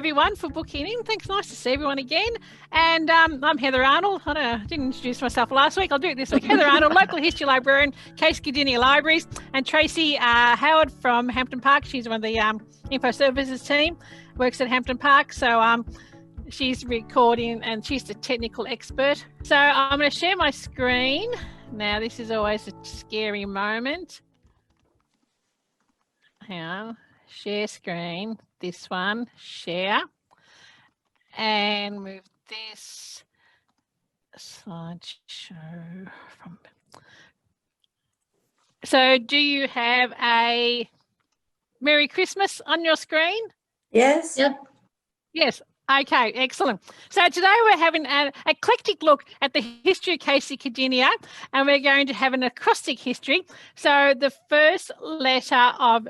everyone for booking in. Thanks, nice to see everyone again. And I'm Heather Arnold. I didn't introduce myself last week. I'll do it this week. Heather Arnold, local history librarian, Case Gardenia Libraries, and Tracy Howard from Hampton Park. She's one of the info services team, works at Hampton Park. So she's recording and she's the technical expert. So I'm going to share my screen. Now, this is always a scary moment. Hang on. Share screen, this one, share, and move this slideshow from. So do you have a Merry Christmas on your screen? Yes. Yep. Yes. Okay, excellent. So today we're having an eclectic look at the history of Casey Gardenia, and we're going to have an acrostic history. So the first letter of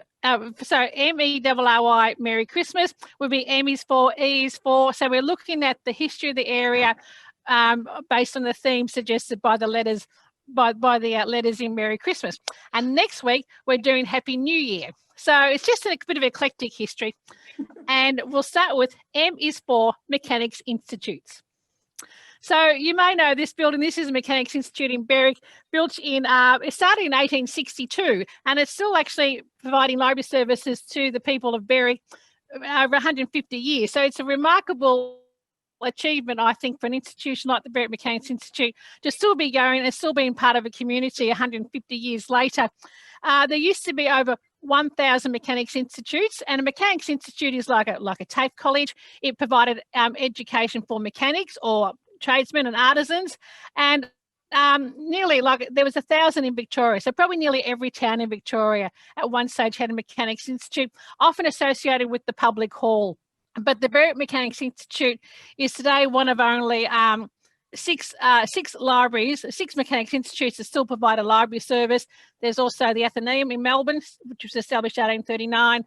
so MERRY, Merry Christmas, would be M is for, E is for. So we're looking at the history of the area based on the theme suggested by the letters, by the letters in Merry Christmas. And next week we're doing Happy New Year. So it's just a bit of eclectic history. And we'll start with M is for Mechanics Institutes. So you may know this building. This is a Mechanics Institute in Berwick, built in, it started in 1862, and it's still actually providing library services to the people of Berwick over 150 years. So it's a remarkable achievement, I think, for an institution like the Berwick Mechanics Institute to still be going and still being part of a community 150 years later. There used to be over 1,000 mechanics institutes, and a mechanics institute is like a TAFE college. It provided education for mechanics or tradesmen and artisans, and nearly there was 1,000 in Victoria. So probably nearly every town in Victoria at one stage had a mechanics institute, often associated with the public hall. But the Berwick Mechanics Institute is today one of only six libraries, six mechanics institutes that still provide a library service. There's also the Athenaeum in Melbourne, which was established in 1839,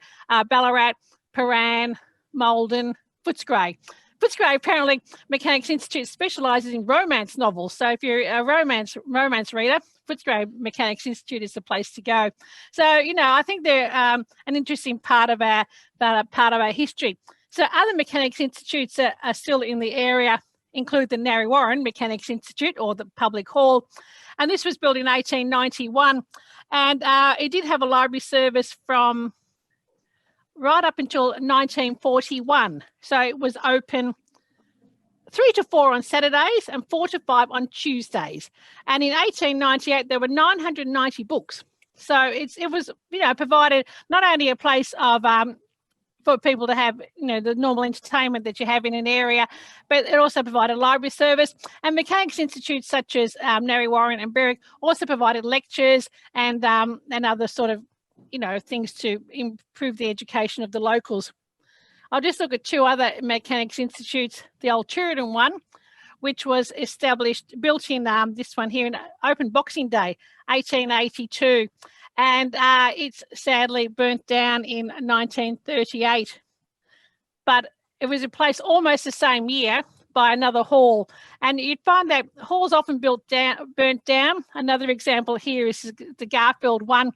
Ballarat, Paran, Holden, Footscray. Footscray, apparently, Mechanics Institute specialises in romance novels. So if you're a romance reader, Footscray Mechanics Institute is the place to go. So, you know, I think they're an interesting part of our history. So other mechanics institutes are still in the area include the Narre Mechanics Institute, or the Public Hall. And this was built in 1891. And it did have a library service from right up until 1941. So it was open 3 to 4 on Saturdays and 4 to 5 on Tuesdays. And in 1898, there were 990 books. So it was, you know, provided not only a place of for people to have, you know, the normal entertainment that you have in an area, but it also provided library service. And mechanics institutes such as Narre and Berwick also provided lectures and other sort of, you know, things to improve the education of the locals. I'll just look at 2 other mechanics institutes. The old Tooradin one, which was built in this one here in Open Boxing Day, 1882. And it's sadly burnt down in 1938. But it was replaced almost the same year by another hall. And you'd find that halls often burnt down. Another example here is the Garfield one.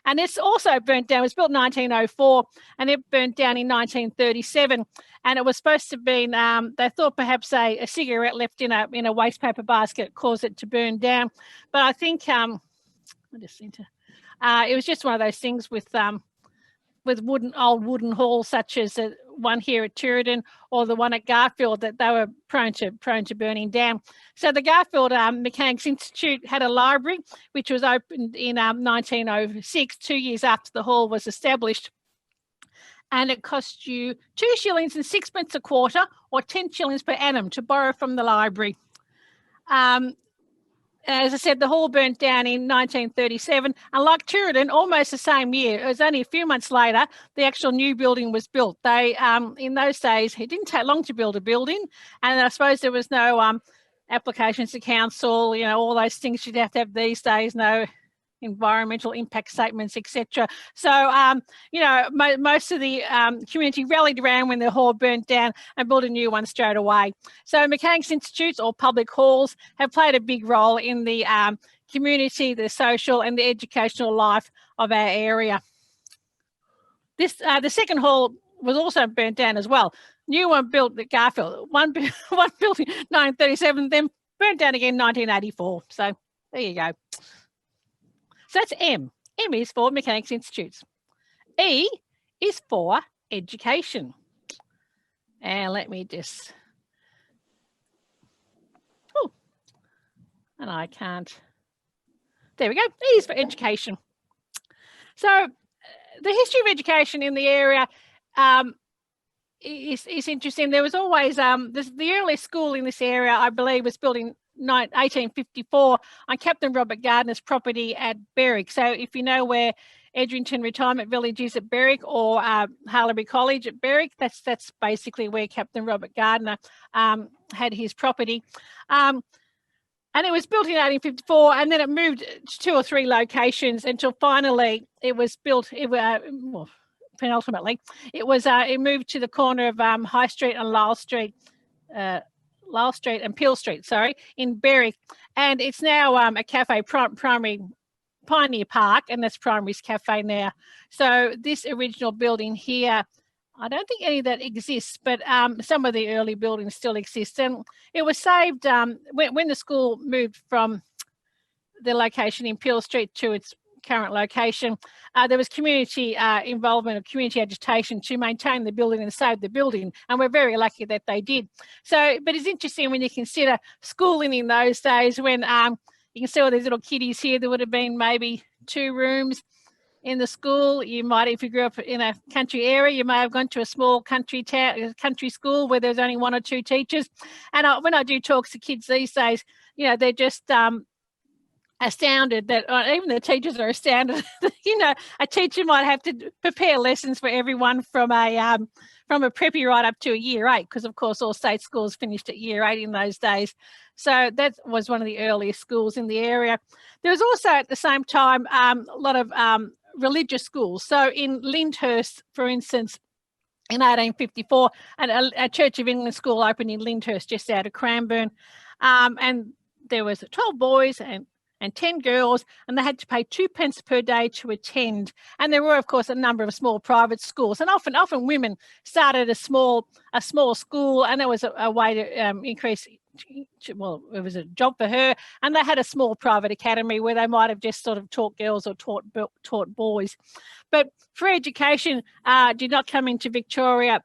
And it's also burnt down. It was built in 1904 and it burnt down in 1937. And it was supposed to be, they thought perhaps a cigarette left in a waste paper basket caused it to burn down. But I think, it was just one of those things with old wooden halls such as the one here at Tooradin or the one at Garfield that they were prone to burning down. So the Garfield Mechanics Institute had a library which was opened in 1906, 2 years after the hall was established. And it cost you 2 shillings and 6pence a quarter or 10 shillings per annum to borrow from the library. As I said, the hall burnt down in 1937, and like Tooradin, almost the same year. It was only a few months later, the actual new building was built. They, in those days, it didn't take long to build a building, and I suppose there was no applications to council, you know, all those things you'd have to have these days, no environmental impact statements, etc. So, you know, most of the community rallied around when the hall burnt down and built a new one straight away. So mechanics institutes or public halls have played a big role in the community, the social and the educational life of our area. The second hall was also burnt down as well. new one built at Garfield, one built in 1937, then burnt down again in 1984. So there you go. So that's M. M is for Mechanics Institutes. E is for education. And let me just, oh, and I can't, there we go. E is for education. So the history of education in the area is interesting. There was always, the earliest school in this area, I believe, was built in 1854 on Captain Robert Gardner's property at Berwick. So if you know where Edrington Retirement Village is at Berwick, or Harleby College at Berwick, that's basically where Captain Robert Gardner had his property. And it was built in 1854, and then it moved to 2 or 3 locations until finally it was built, well, penultimately, it moved to the corner of High Street and Lyle Street and Peel Street, in Berwick. And it's now a cafe, primary Pioneer Park, and that's Primary's Cafe now. So this original building here, I don't think any of that exists, but some of the early buildings still exist. And it was saved when the school moved from the location in Peel Street to its current location. There was community involvement or community agitation to maintain the building and save the building, and we're very lucky that they did. So, but it's interesting when you consider schooling in those days, when you can see all these little kiddies here. There would have been maybe 2 rooms in the school. You might, if you grew up in a country area, you may have gone to a small country school where there's only 1 or 2 teachers. And when I do talks to kids these days, you know, they're just astounded that even the teachers are astounded. You know, a teacher might have to prepare lessons for everyone from a preppy right up to a year 8, because of course all state schools finished at year 8 in those days. So that was one of the earliest schools in the area. There was also at the same time a lot of religious schools. So in Lyndhurst, for instance, in 1854, a Church of England school opened in Lyndhurst, just out of Cranbourne, and there was 12 boys and 10 girls, and they had to pay 2 pence per day to attend. And there were, of course, a number of small private schools, and often women started a small school, and there was a way to increase. Well, it was a job for her, and they had a small private academy where they might have just sort of taught girls or taught boys. But free education did not come into Victoria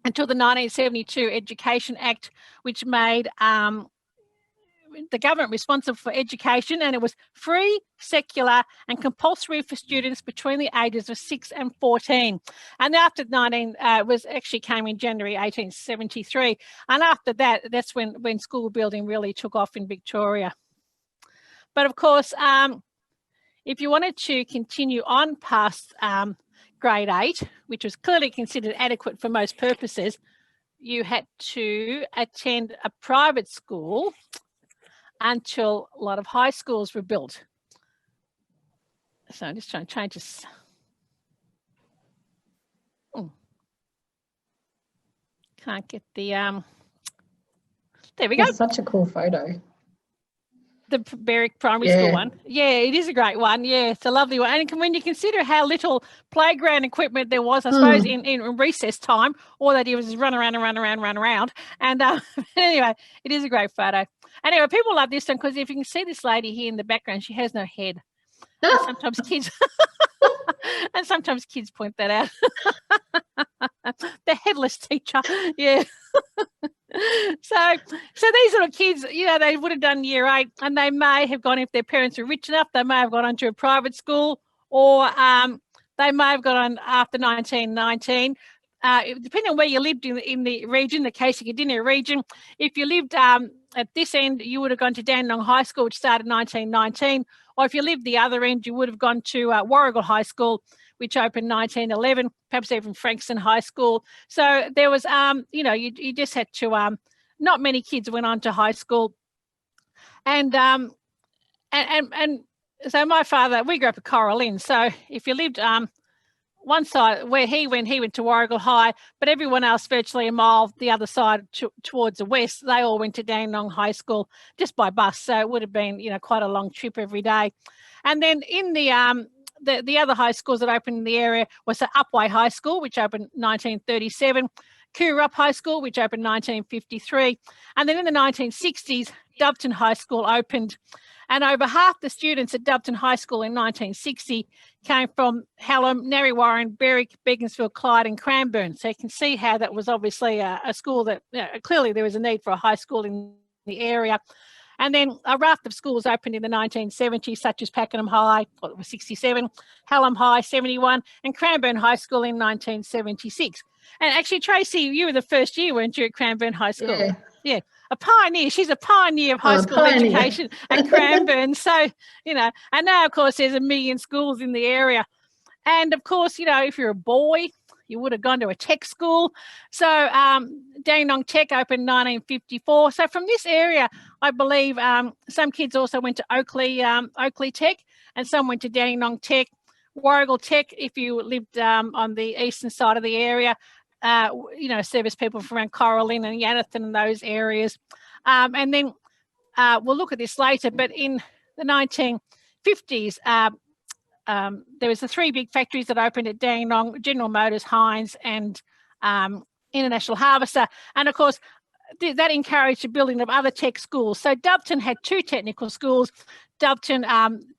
until the 1972 Education Act, which made the government responsible for education, and it was free, secular and compulsory for students between the ages of 6 and 14. And after came in January 1873. And after that, that's when school building really took off in Victoria. But of course, if you wanted to continue on past grade 8, which was clearly considered adequate for most purposes, you had to attend a private school until a lot of high schools were built. So I'm just trying to change this. Can't get the, there we go. It's such a cool photo. The Berwick Primary School one. Yeah, it is a great one. Yeah, it's a lovely one. And when you consider how little playground equipment there was, I suppose, in recess time, all they did was just run around. And anyway, it is a great photo. Anyway, people love this one because if you can see this lady here in the background, she has no head. And sometimes kids point that out. The headless teacher. Yeah. So these little kids, you know, they would have done year 8, and they may have gone, if their parents were rich enough, they may have gone on to a private school, or they may have gone on after 1919. Depending on where you lived in the region, the Casey-Cadina region, if you lived at this end, you would have gone to Dandenong High School, which started in 1919, or if you lived the other end, you would have gone to Warrigal High School, which opened 1911, perhaps even Frankston High School. So there was, you know, you just had to, not many kids went on to high school. And so my father, we grew up at Coral Inn. So if you lived one side where he went to Warrigal High, but everyone else virtually a mile the other side towards the west, they all went to Dandenong High School just by bus. So it would have been, you know, quite a long trip every day. And then in the other high schools that opened in the area was the Upwey High School, which opened 1937. Koo Wee Rup High School, which opened 1953. And then in the 1960s, Doveton High School opened. And over half the students at Doveton High School in 1960 came from Hallam, Narre Warren, Berwick, Beaconsfield, Clyde and Cranbourne. So you can see how that was obviously a school that clearly there was a need for a high school in the area. And then a raft of schools opened in the 1970s, such as Pakenham High, 67, Hallam High, 71, and Cranbourne High School in 1976. And actually, Tracy, you were the first year, weren't you, at Cranbourne High School? Yeah. A pioneer. She's a pioneer of high school education at Cranbourne. So, and now, of course, there's 1 million schools in the area. And, of course, if you're a boy, you would have gone to a tech school. So Dandenong Tech opened 1954. So from this area, I believe some kids also went to Oakley Tech, and some went to Dandenong Tech, Warrigal Tech, if you lived on the eastern side of the area. Service people from around Coralline and Yannathan and those areas. And then we'll look at this later, but in the 1950s, there was the 3 big factories that opened at Dandenong: General Motors, Heinz and International Harvester. And, of course, that encouraged the building of other tech schools. So Doveton had 2 technical schools. Doveton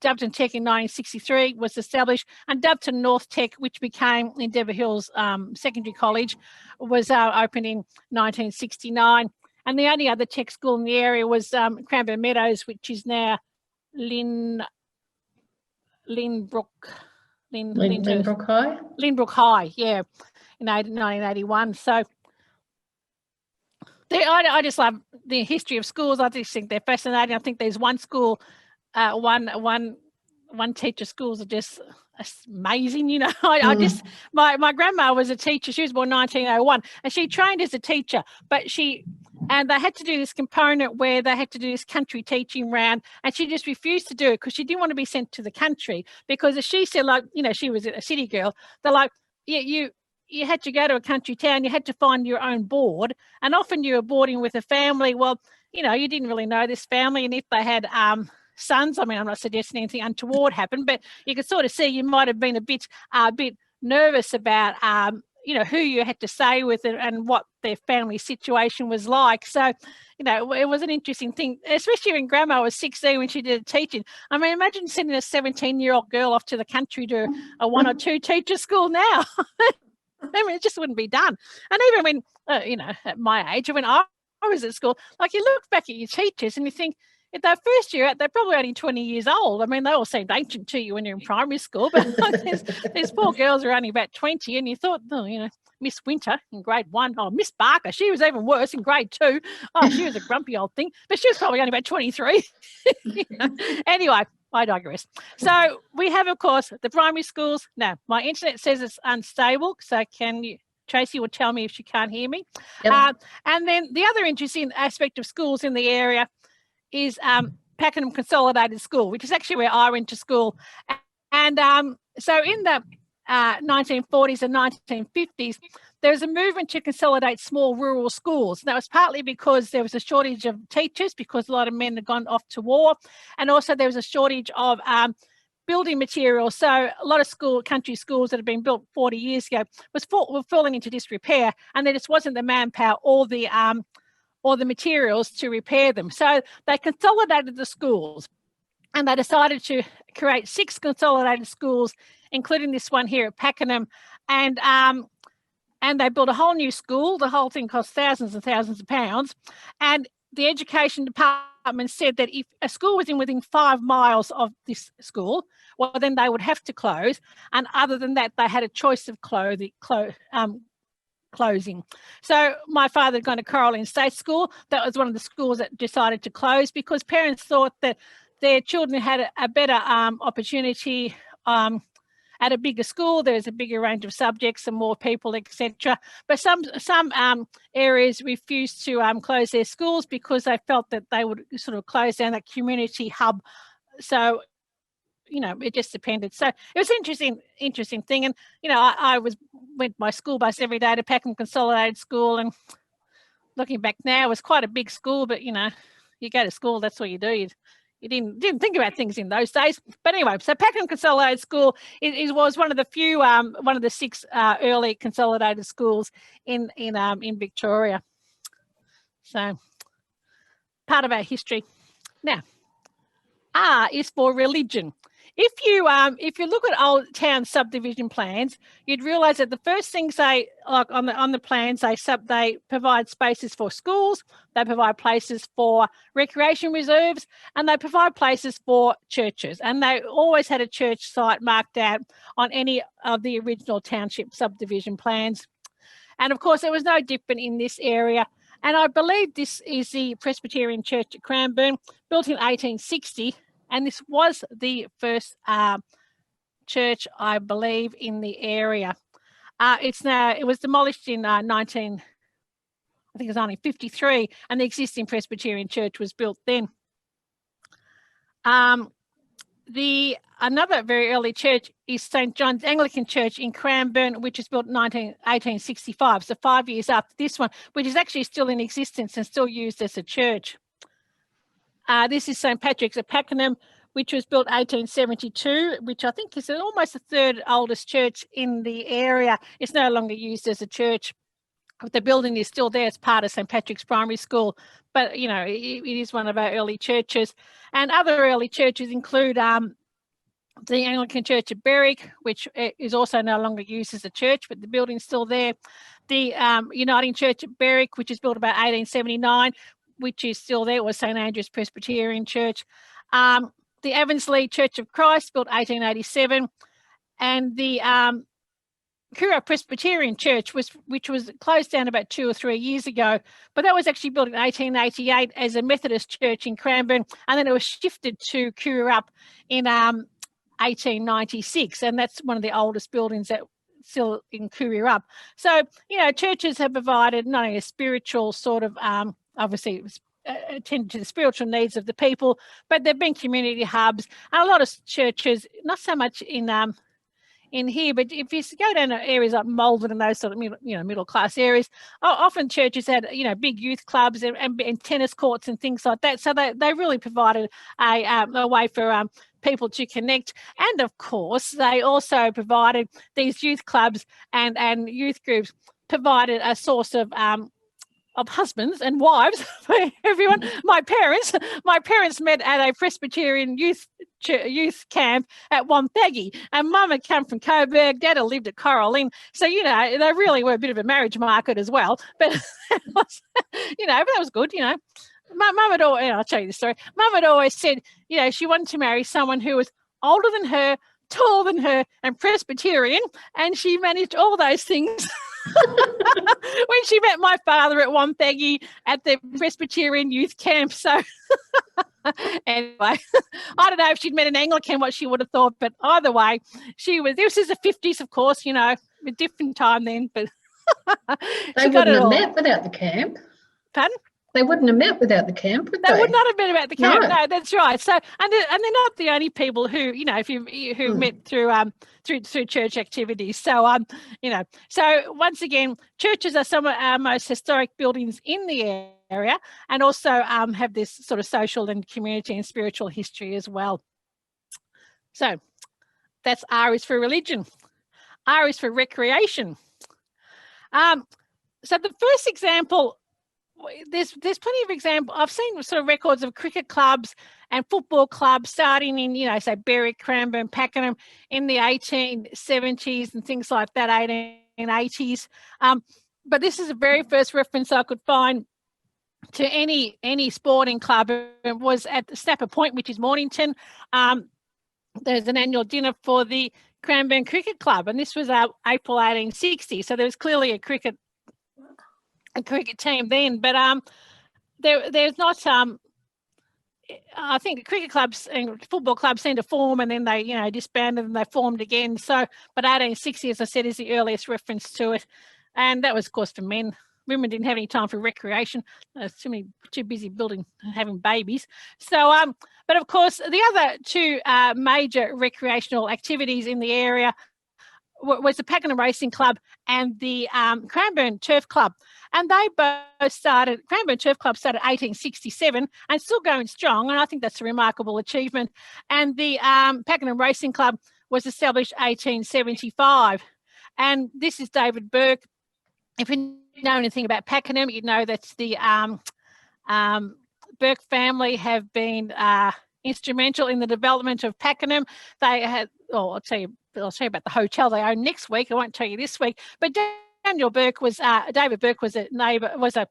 Tech in 1963 was established, and Doveton North Tech, which became Endeavour Hills Secondary College, was opened in 1969. And the only other tech school in the area was Cranbourne Meadows, which is now Lynbrook High? Lynbrook High, yeah, in 1981. So I just love the history of schools. I just think they're fascinating. I think there's one school, one teacher schools are just amazing. My grandma was a teacher. She was born 1901, and she trained as a teacher, and they had to do this component where they had to do this country teaching round, and she just refused to do it because she didn't want to be sent to the country, because as she said, she was a city girl. They're like, yeah, you had to go to a country town, you had to find your own board, and often you were boarding with a family. Well, you didn't really know this family, and if they had sons, I'm not suggesting anything untoward happened, but you could sort of see you might have been a bit nervous about who you had to stay with and what their family situation was like. So, it was an interesting thing, especially when Grandma was 16 when she did teaching. Imagine sending a 17-year-old girl off to the country to a 1 or 2 teacher school now. It just wouldn't be done. And even when, at my age, when I was at school, you look back at your teachers and you think, if they're first year out, they're probably only 20 years old. They all seemed ancient to you when you're in primary school, but these poor girls are only about 20, and you thought, Miss Winter in grade 1, Miss Barker, she was even worse in grade 2. She was a grumpy old thing, but she was probably only about 23. Anyway, I digress. So we have, of course, the primary schools. Now, my internet says it's unstable, so Tracy will tell me if she can't hear me. Yep. And then the other interesting aspect of schools in the area is Pakenham Consolidated School, which is actually where I went to school. And so in the 1940s and 1950s, there was a movement to consolidate small rural schools. And that was partly because there was a shortage of teachers, because a lot of men had gone off to war. And also there was a shortage of building materials. So a lot of country schools that had been built 40 years ago were falling into disrepair, and there just wasn't the manpower or the materials to repair them. So they consolidated the schools, and they decided to create 6 consolidated schools, including this one here at Pakenham. And they built a whole new school. The whole thing cost thousands and thousands of pounds. And the education department said that if a school was within 5 miles of this school, well, then they would have to close. And other than that, they had a choice of closing. So my father had gone to Coralline State School. That was one of the schools that decided to close, because parents thought that their children had a better opportunity at a bigger school. There's a bigger range of subjects and more people, etc. But some areas refused to close their schools because they felt that they would sort of close down that community hub. So it just depended. So it was an interesting thing. And, I went my school bus every day to Pakenham Consolidated School, and looking back now, it was quite a big school, but, you go to school, that's what you do. you didn't think about things in those days. But anyway, so Pakenham Consolidated School was one of the few, one of the 6 early consolidated schools in Victoria. So part of our history. Now, R is for religion. If you look at old town subdivision plans, you'd realise that the first things they like on the plans they provide spaces for schools, they provide places for recreation reserves, and they provide places for churches. And they always had a church site marked out on any of the original township subdivision plans. And of course, it was no different in this area. And I believe this is the Presbyterian Church at Cranbourne, built in 1860. And this was the first church, I believe, in the area. It was demolished in 1953, and the existing Presbyterian church was built then. Another very early church is St. John's Anglican Church in Cranbourne, which was built in 1865, so 5 years after this one, which is actually still in existence and still used as a church. This is St. Patrick's at Pakenham, which was built 1872, which I think is almost the 3rd oldest church in the area. It's no longer used as a church. The building is still there as part of St. Patrick's Primary School, but, it is one of our early churches. And other early churches include the Anglican Church at Berwick, which is also no longer used as a church, but the building's still there. The Uniting Church at Berwick, which is built about 1879, which is still there, was St. Andrew's Presbyterian Church. The Eversley Church of Christ, built 1887, and the Koo Wee Rup Presbyterian Church, which was closed down about 2 or 3 years ago, but that was actually built in 1888 as a Methodist church in Cranbourne, and then it was shifted to Koo Wee Rup in 1896, and that's one of the oldest buildings that still in Koo Wee Rup. So, churches have provided not only a spiritual sort of, obviously it was attended to the spiritual needs of the people, but they've been community hubs, and a lot of churches, not so much in here, but if you go down to areas like Malvern and those sort of middle class areas, often churches had big youth clubs and tennis courts and things like that. So they really provided a way for people to connect, and of course they also provided these youth clubs and youth groups provided a source of husbands and wives for everyone. My parents met at a Presbyterian youth camp at Wonthaggi, and Mum had come from Coburg, Dad had lived at Coral Inn, so they really were a bit of a marriage market as well. But but that was good. Mum had always, I'll tell you the story. Mum had always said, she wanted to marry someone who was older than her, taller than her, and Presbyterian, and she managed all those things. When she met my father at Wonthaggi at the Presbyterian youth camp. So anyway, I don't know if she'd met an Anglican what she would have thought, but either way, this is the 50s, of course, a different time then, but they wouldn't have met without the camp. Pardon? They wouldn't have met without the camp, would they? They would not have met about the camp. No, that's right. So, and they're not the only people who, who met through church activities. So, so once again, churches are some of our most historic buildings in the area, and also have this sort of social and community and spiritual history as well. So, that's R is for religion. R is for recreation. So the first example. There's plenty of examples. I've seen sort of records of cricket clubs and football clubs starting in, say Berwick, Cranbourne, Pakenham in the 1870s and things like that, 1880s. But this is the very first reference I could find to any sporting club. It was at the Snapper Point, which is Mornington. There's an annual dinner for the Cranbourne Cricket Club, and this was April 1860. So there was clearly a cricket team then, but there's not. I think cricket clubs and football clubs seem to form, and then they disbanded and they formed again. So, but 1860, as I said, is the earliest reference to it, and that was, of course, for men. Women didn't have any time for recreation. Too busy having babies. So, but of course, the other two major recreational activities in the area was the Pakenham Racing Club and the Cranbourne Turf Club. And they both started, Cranbourne Turf Club started 1867 and still going strong. And I think that's a remarkable achievement. And the Pakenham Racing Club was established 1875. And this is David Bourke. If you know anything about Pakenham, you know that the Bourke family have been instrumental in the development of Pakenham. They had, I'll tell you about the hotel they own next week. I won't tell you this week. But David Bourke was a neighbour, was a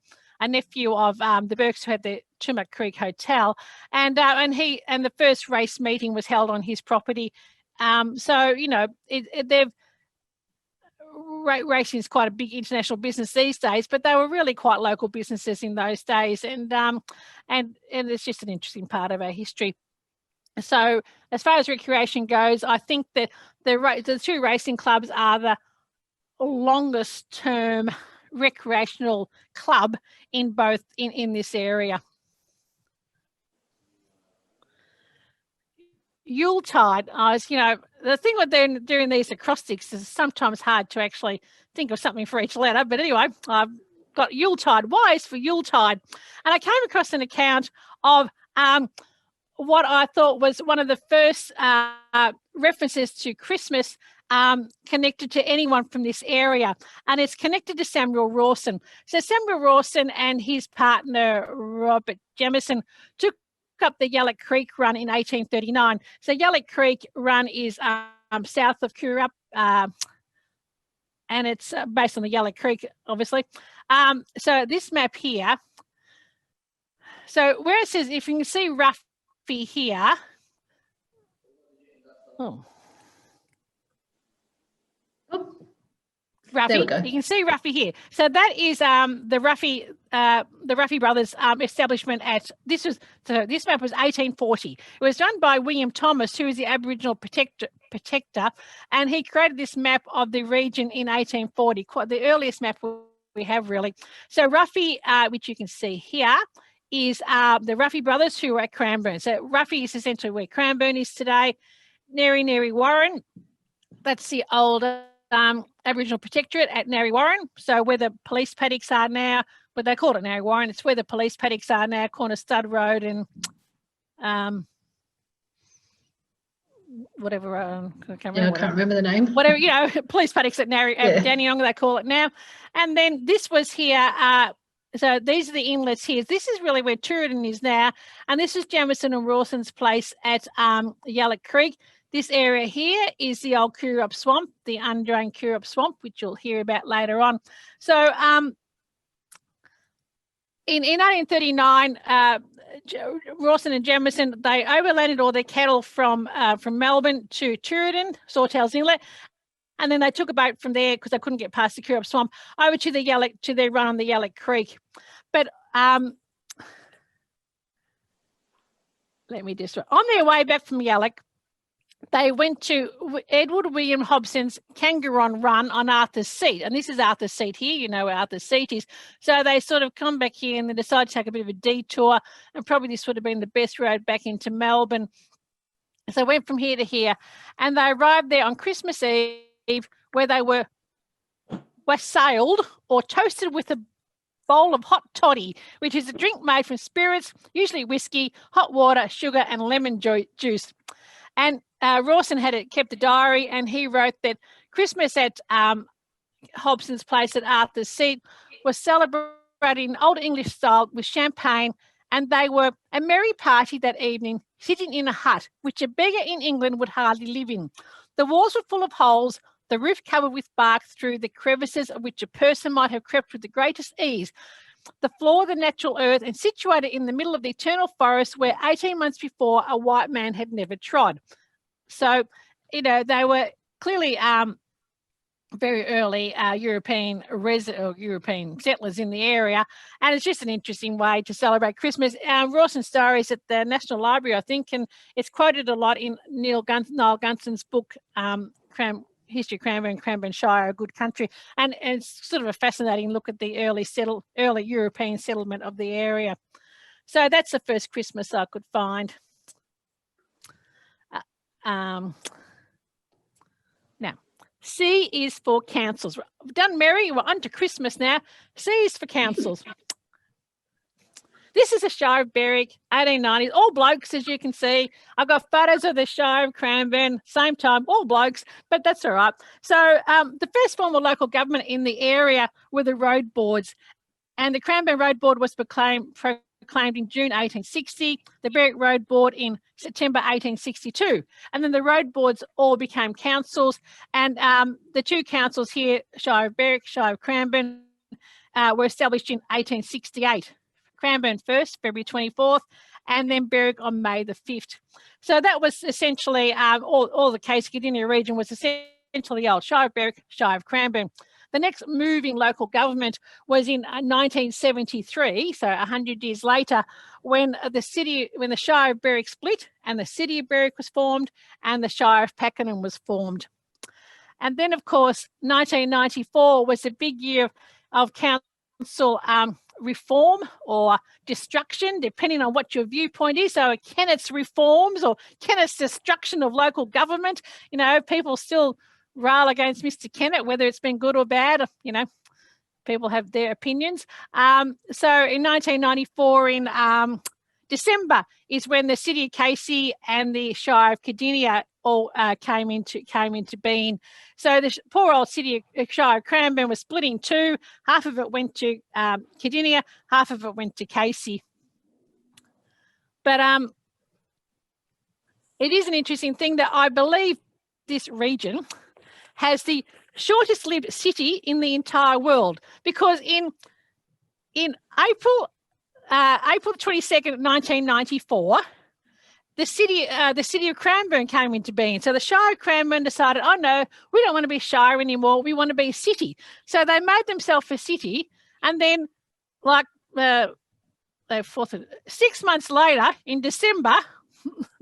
nephew of the Bourkes who had the Tumut Creek Hotel, and the first race meeting was held on his property. So you know, racing is quite a big international business these days, but they were really quite local businesses in those days, and it's just an interesting part of our history. So as far as recreation goes, I think that the two racing clubs are the longest term recreational club in both in this area. Yuletide, the thing with doing these acrostics is sometimes hard to actually think of something for each letter. But anyway, I've got Yuletide. Y is for Yuletide. And I came across an account of what I thought was one of the first references to Christmas connected to anyone from this area. And it's connected to Samuel Rawson. So Samuel Rawson and his partner, Robert Jamieson, took up the Yallock Creek Run in 1839. So Yallock Creek Run is south of Koo Wee Rup, and it's based on the Yallock Creek, obviously. So this map here, so where it says, if you can see Ruffy here, Ruffy, you can see Ruffy here. So that is the Ruffy brothers establishment at this map was 1840. It was done by William Thomas, who is the Aboriginal protector, and he created this map of the region in 1840, quite the earliest map we have really. So Ruffy, which you can see here, is the Ruffy brothers who were at Cranbourne. So Ruffy is essentially where Cranbourne is today. Narre Warren, that's the old Aboriginal protectorate at Narre Warren. So where the police paddocks are now, but they called it Narre Warren, it's where the police paddocks are now, corner Stud Road and whatever. I can't remember the name. Whatever, police paddocks at Narre, Dandenong, they call it now. And then this was here. So these are the inlets here. This is really where Tooradin is now. And this is Jamieson and Rawson's place at Yallock Creek. This area here is the old Koo Wee Rup Swamp, the undrained Koo Wee Rup Swamp, which you'll hear about later on. So in 1839, Rawson and Jamieson, they overlanded all their cattle from Melbourne to Tooradin, Sawtell's Inlet, and then they took a boat from there because they couldn't get past the Koo Wee Rup Swamp over to their run on the Yallock Creek. But let me just, on their way back from Yallock, they went to Edward William Hobson's Kangaroo Run on Arthur's Seat. And this is Arthur's Seat here, you know where Arthur's Seat is. So they sort of come back here and they decided to take a bit of a detour, and probably this would have been the best road back into Melbourne. So they went from here to here, and they arrived there on Christmas Eve, where they were wassailed or toasted with a bowl of hot toddy, which is a drink made from spirits, usually whiskey, hot water, sugar, and lemon juice. And Rawson had kept a diary, and he wrote that Christmas at Hobson's place at Arthur's Seat was celebrated in Old English style with champagne, and they were a merry party that evening, sitting in a hut, which a beggar in England would hardly live in. The walls were full of holes, the roof covered with bark, through the crevices of which a person might have crept with the greatest ease. The floor, the natural earth, and situated in the middle of the eternal forest where 18 months before a white man had never trod. So, they were clearly very early European settlers in the area, and it's just an interesting way to celebrate Christmas. Rawson's diary is at the National Library, I think, and it's quoted a lot in Niall Gunson's book, History of Cranbourne, Cranbourne Shire, A Good Country, and it's sort of a fascinating look at the early European settlement of the area. So that's the first Christmas I could find. Now, C is for councils. We've done Merry, we're on to Christmas now. C is for councils. This is the Shire of Berwick, 1890s, all blokes, as you can see. I've got photos of the Shire of Cranbourne, same time, all blokes, but that's all right. So the first form of local government in the area were the road boards, and the Cranbourne Road Board was proclaimed in June 1860, the Berwick Road Board in September 1862. And then the road boards all became councils, and the two councils here, Shire of Berwick, Shire of Cranbourne, were established in 1868. Cranbourne first, February 24th, and then Berwick on May the 5th. So that was essentially all the Casey Cardinia region was essentially the old Shire of Berwick, Shire of Cranbourne. The next move in local government was in 1973, so 100 years later, when the Shire of Berwick split and the city of Berwick was formed and the Shire of Pakenham was formed. And then, of course, 1994 was the big year of council reform or destruction, depending on what your viewpoint is. So can it's reforms or can it's destruction of local government? You know, people still rail against Mr. Kennett, whether it's been good or bad, you know, people have their opinions. So in 1994, in December, is when the city of Casey and the Shire of Cardinia all came into being. So the poor old city of Shire of Cranbourne was split in two. Half of it went to Cardinia, half of it went to Casey. But it is an interesting thing that I believe this region has the shortest lived city in the entire world, because in April 22nd, 1994, the city of Cranbourne came into being. So the Shire of Cranbourne decided, oh no, we don't want to be Shire anymore. We want to be a city. So they made themselves a city, and then, like 6 months later, in December,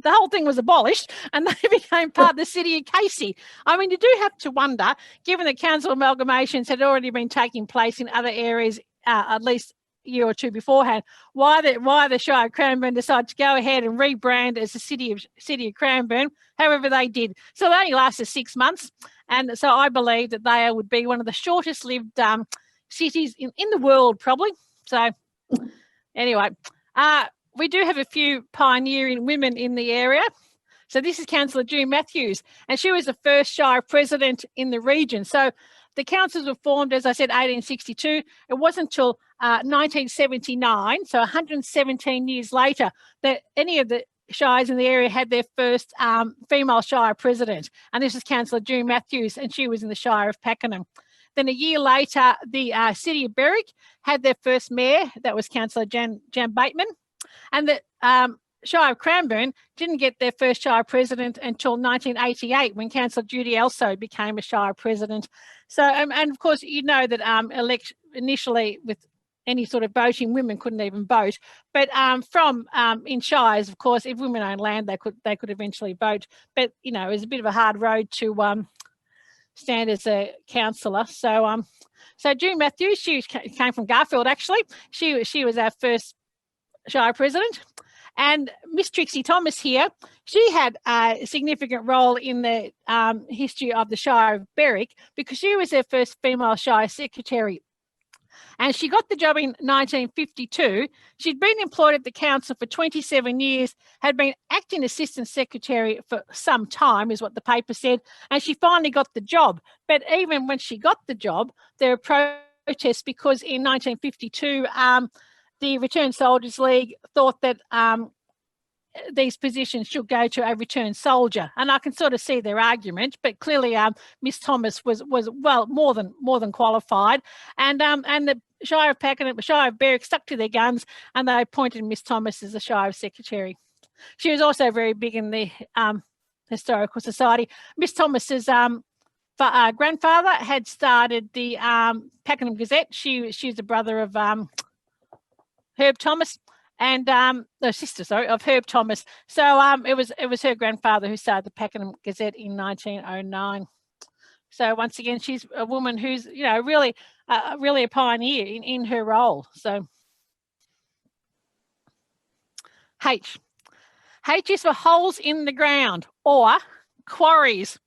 the whole thing was abolished and they became part of the city of Casey. I mean, you do have to wonder, given that council amalgamations had already been taking place in other areas at least a year or two beforehand, why the Shire of Cranbourne decided to go ahead and rebrand as the city of Cranbourne, however they did. So they only lasted 6 months. And so I believe that they would be one of the shortest lived cities in the world, probably. So anyway, we do have a few pioneering women in the area. So this is Councillor June Matthews, and she was the first Shire president in the region. So the councils were formed, as I said, 1862. It wasn't until 1979, so 117 years later, that any of the shires in the area had their first female Shire president. And this is Councillor June Matthews, and she was in the Shire of Pakenham. Then a year later, the city of Berwick had their first mayor. That was Councillor Jan Bateman. And the Shire of Cranbourne didn't get their first Shire president until 1988, when Councillor Judy Elso became a Shire president. So, and of course, you know that initially with any sort of voting, women couldn't even vote. But in shires, of course, if women owned land, they could eventually vote. But you know, it was a bit of a hard road to stand as a councillor. So, so June Matthews, she came from Garfield. Actually, she was our first Shire president. And Miss Trixie Thomas here, she had a significant role in the history of the Shire of Berwick, because she was their first female Shire secretary. And she got the job in 1952. She'd been employed at the council for 27 years, had been acting assistant secretary for some time, is what the paper said, and she finally got the job. But even when she got the job, there were protests, because in 1952, the Returned Soldiers League thought that these positions should go to a returned soldier, and I can sort of see their argument. But clearly, Miss Thomas was well more than qualified, and the Shire of Pakenham, Shire of Berwick stuck to their guns, and they appointed Miss Thomas as the Shire secretary. She was also very big in the Historical Society. Miss Thomas's grandfather had started the Pakenham Gazette. She was the brother of Herb Thomas, and the sister, sorry, of Herb Thomas. So it was her grandfather who started the Pakenham Gazette in 1909. So once again, she's a woman who's, you know, really a pioneer in her role. So H is for holes in the ground or quarries.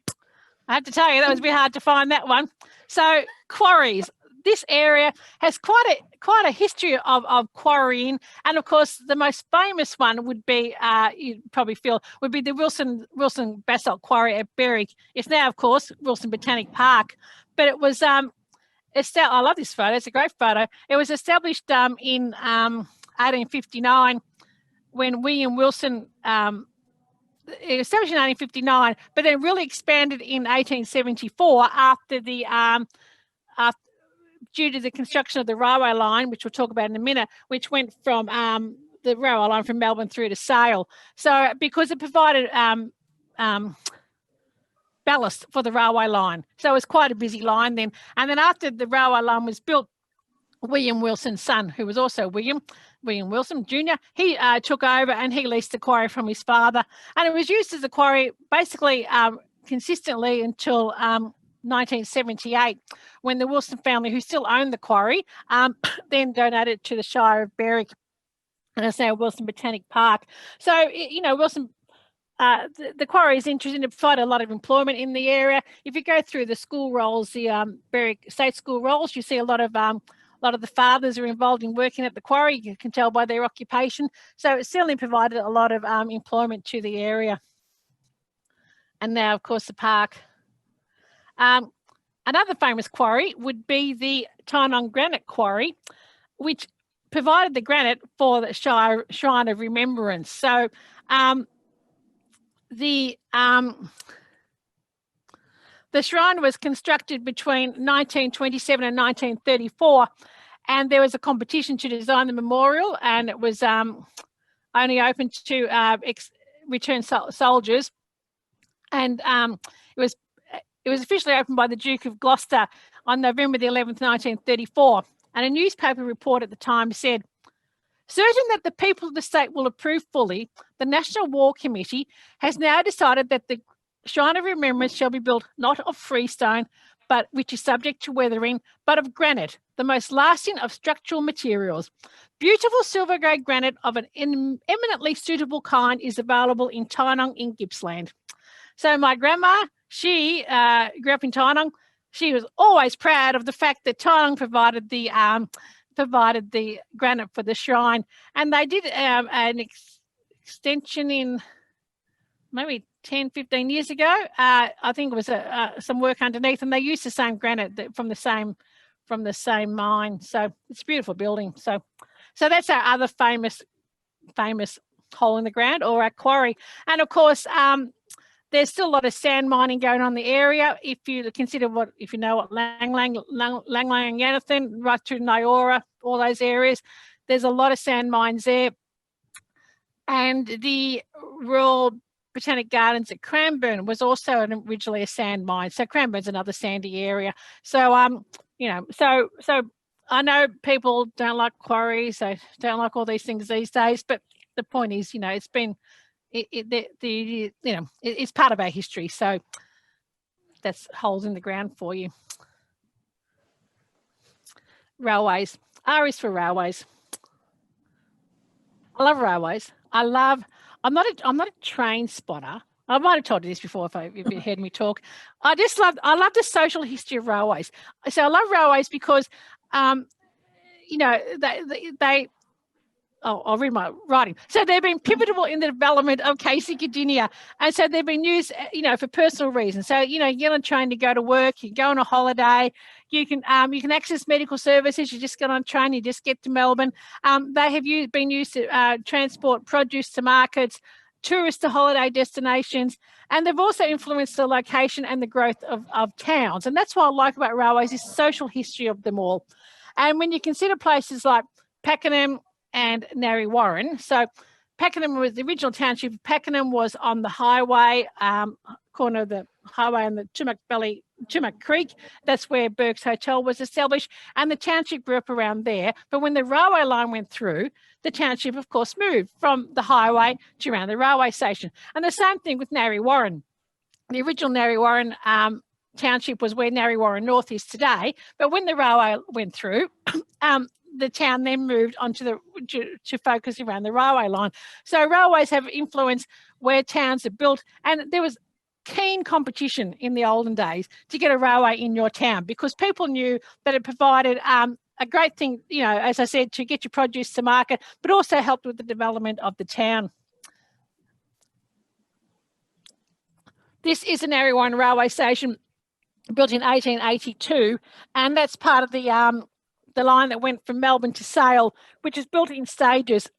I have to tell you, that was a bit hard to find that one. So quarries. This area has quite a history of quarrying, and of course the most famous one would be you probably feel would be the Wilson basalt quarry at Berwick. It's now, of course, Wilson Botanic Park, but it was I love this photo. It's a great photo. It was established in 1859 when William Wilson. It was established in 1859, but then really expanded in 1874 after the due to the construction of the railway line, which we'll talk about in a minute, which went from the railway line from Melbourne through to Sale. So because it provided ballast for the railway line. So it was quite a busy line then. And then after the railway line was built, William Wilson's son, who was also William Wilson Jr., he took over and he leased the quarry from his father. And it was used as a quarry basically consistently until 1978, when the Wilson family, who still owned the quarry, then donated it to the Shire of Berwick, and it's now Wilson Botanic Park. So, you know, Wilson, the quarry is interesting to provide a lot of employment in the area. If you go through the school rolls, the Berwick State School rolls, you see a lot of the fathers are involved in working at the quarry. You can tell by their occupation. So it certainly provided a lot of employment to the area. And now, of course, the park. Another famous quarry would be the Tynong Granite Quarry, which provided the granite for the Shrine of Remembrance. So the shrine was constructed between 1927 and 1934, and there was a competition to design the memorial, and it was only open to returned soldiers, and it was officially opened by the Duke of Gloucester on November the 11th, 1934. And a newspaper report at the time said, certain that the people of the state will approve fully, the National War Committee has now decided that the Shrine of Remembrance shall be built not of freestone, but which is subject to weathering, but of granite, the most lasting of structural materials. Beautiful silver grey granite of an eminently suitable kind is available in Tynong in Gippsland. So my grandma, she grew up in Tynong. She was always proud of the fact that Tynong provided the granite for the shrine, and they did an extension in maybe 10, 15 years ago. I think it was some work underneath, and they used the same granite from the same mine. So it's a beautiful building. So that's our other famous hole in the ground, or our quarry. And of course, there's still a lot of sand mining going on in the area. If you know what Lang Lang and Yannathan, right through Narre, all those areas, there's a lot of sand mines there. And the Royal Botanic Gardens at Cranbourne was also originally a sand mine. So Cranbourne's another sandy area. So so I know people don't like quarries, they don't like all these things these days, but the point is, it's been it's part of our history. So that's holes in the ground for you. Railways. R is for railways. I love railways. I'm not a train spotter. I might have told you this before if you heard me talk. I love the social history of railways. So I love railways because I'll read my writing. So they've been pivotal in the development of Casey-Gardenia. And so they've been used, for personal reasons. So, you get on a train to go to work, you go on a holiday, you can access medical services, you just get on a train, you just get to Melbourne. They have been used to transport produce to markets, tourists to holiday destinations, and they've also influenced the location and the growth of towns. And that's what I like about railways, is the social history of them all. And when you consider places like Pakenham and Narre Warren. So Pakenham was the original township. Pakenham was on the highway, corner of the highway and the Tumuk Creek. That's where Bourke's Hotel was established, and the township grew up around there. But when the railway line went through, the township, of course, moved from the highway to around the railway station. And the same thing with Narre Warren. The original Narre Warren township was where Narre Warren North is today. But when the railway went through, the town then moved on to focus around the railway line. So railways have influenced where towns are built, and there was keen competition in the olden days to get a railway in your town, because people knew that it provided a great thing, you know, as I said, to get your produce to market, but also helped with the development of the town. This is an Area 1 railway station built in 1882, and that's part of the line that went from Melbourne to Sale, which is built in stages.